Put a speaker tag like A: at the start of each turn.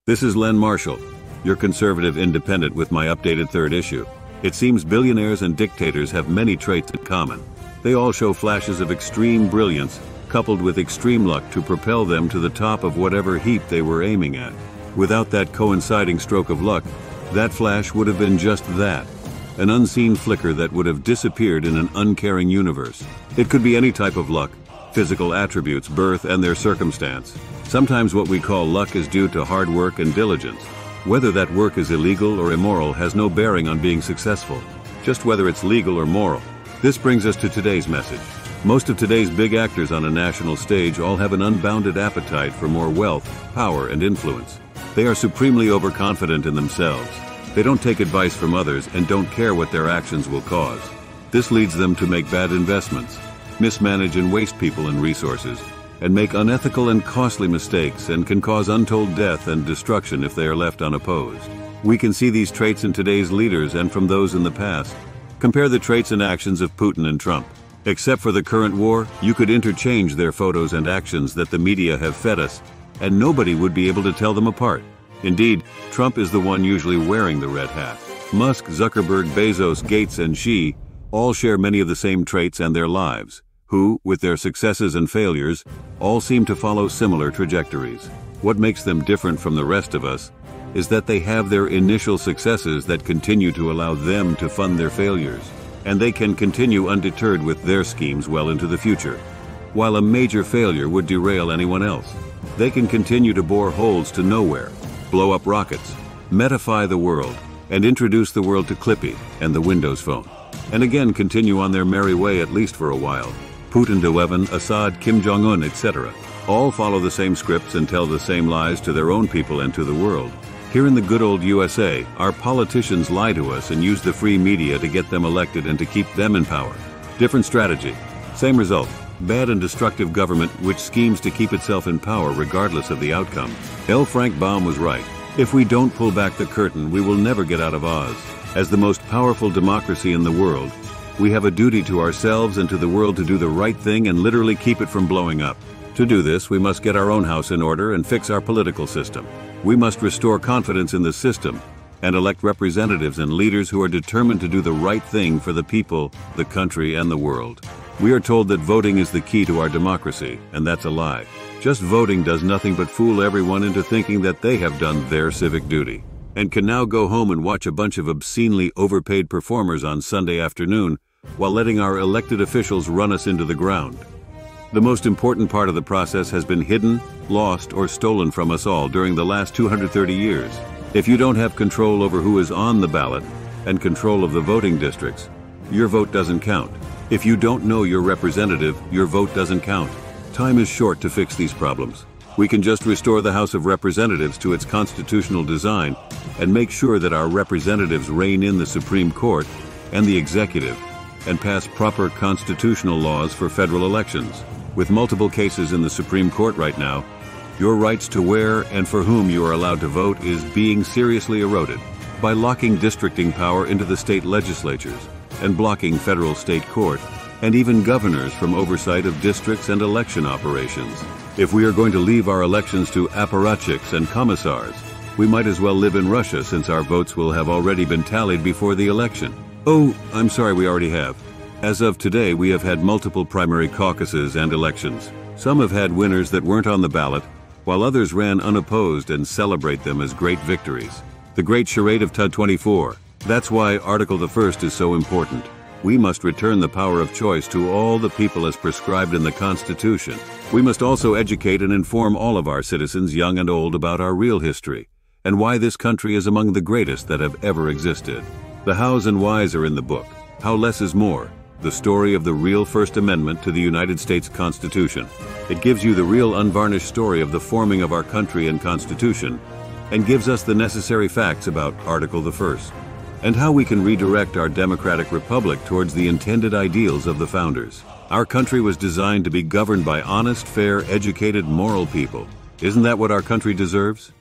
A: This is Len Marshall, your conservative independent with my updated third issue. It seems billionaires and dictators have many traits in common. They all show flashes of extreme brilliance, coupled with extreme luck to propel them to the top of whatever heap they were aiming at. Without that coinciding stroke of luck, that flash would have been just that, an unseen flicker that would have disappeared in an uncaring universe. It could be any type of luck, physical attributes, birth, and their circumstance. Sometimes what we call luck is due to hard work and diligence. Whether that work is illegal or immoral has no bearing on being successful, just whether it's legal or moral. This brings us to today's message. Most of today's big actors on a national stage all have an unbounded appetite for more wealth, power, and influence. They are supremely overconfident in themselves. They don't take advice from others and don't care what their actions will cause. This leads them to make bad investments, mismanage and waste people and resources, and make unethical and costly mistakes, and can cause untold death and destruction if they are left unopposed. We can see these traits in today's leaders and from those in the past. Compare the traits and actions of Putin and Trump. Except for the current war, you could interchange their photos and actions that the media have fed us, and nobody would be able to tell them apart. Indeed, Trump is the one usually wearing the red hat. Musk, Zuckerberg, Bezos, Gates, and Xi all share many of the same traits and their lives, who, with their successes and failures, all seem to follow similar trajectories. What makes them different from the rest of us is that they have their initial successes that continue to allow them to fund their failures, and they can continue undeterred with their schemes well into the future. While a major failure would derail anyone else, they can continue to bore holes to nowhere, blow up rockets, metify the world, and introduce the world to Clippy and the Windows Phone, and again continue on their merry way at least for a while. Putin to Evan, Assad, Kim Jong-un, etc. all follow the same scripts and tell the same lies to their own people and to the world. Here in the good old USA, our politicians lie to us and use the free media to get them elected and to keep them in power. Different strategy, same result. Bad and destructive government which schemes to keep itself in power regardless of the outcome. L. Frank Baum was right. If we don't pull back the curtain, we will never get out of Oz. As the most powerful democracy in the world, we have a duty to ourselves and to the world to do the right thing and literally keep it from blowing up. To do this, we must get our own house in order and fix our political system. We must restore confidence in the system and elect representatives and leaders who are determined to do the right thing for the people, the country, and the world. We are told that voting is the key to our democracy, and that's a lie. Just voting does nothing but fool everyone into thinking that they have done their civic duty, and can now go home and watch a bunch of obscenely overpaid performers on Sunday afternoon while letting our elected officials run us into the ground. The most important part of the process has been hidden, lost, or stolen from us all during the last 230 years. If you don't have control over who is on the ballot and control of the voting districts, your vote doesn't count. If you don't know your representative, your vote doesn't count. Time is short to fix these problems. We can just restore the House of Representatives to its constitutional design and make sure that our representatives rein in the Supreme Court and the executive and pass proper constitutional laws for federal elections. With multiple cases in the Supreme Court right now, your rights to where and for whom you are allowed to vote is being seriously eroded by locking districting power into the state legislatures and blocking federal state court and even governors from oversight of districts and election operations. If we are going to leave our elections to apparatchiks and commissars, we might as well live in Russia since our votes will have already been tallied before the election. Oh, I'm sorry, we already have. As of today, we have had multiple primary caucuses and elections. Some have had winners that weren't on the ballot, while others ran unopposed and celebrate them as great victories. The great charade of TUD-24. That's why Article the 1st is so important. We must return the power of choice to all the people as prescribed in the Constitution. We must also educate and inform all of our citizens, young and old, about our real history and why this country is among the greatest that have ever existed. The hows and whys are in the book. How less is more. The story of the real First Amendment to the United States Constitution. It gives you the real unvarnished story of the forming of our country and Constitution and gives us the necessary facts about Article the 1st and how we can redirect our democratic republic towards the intended ideals of the founders. Our country was designed to be governed by honest, fair, educated, moral people. Isn't that what our country deserves?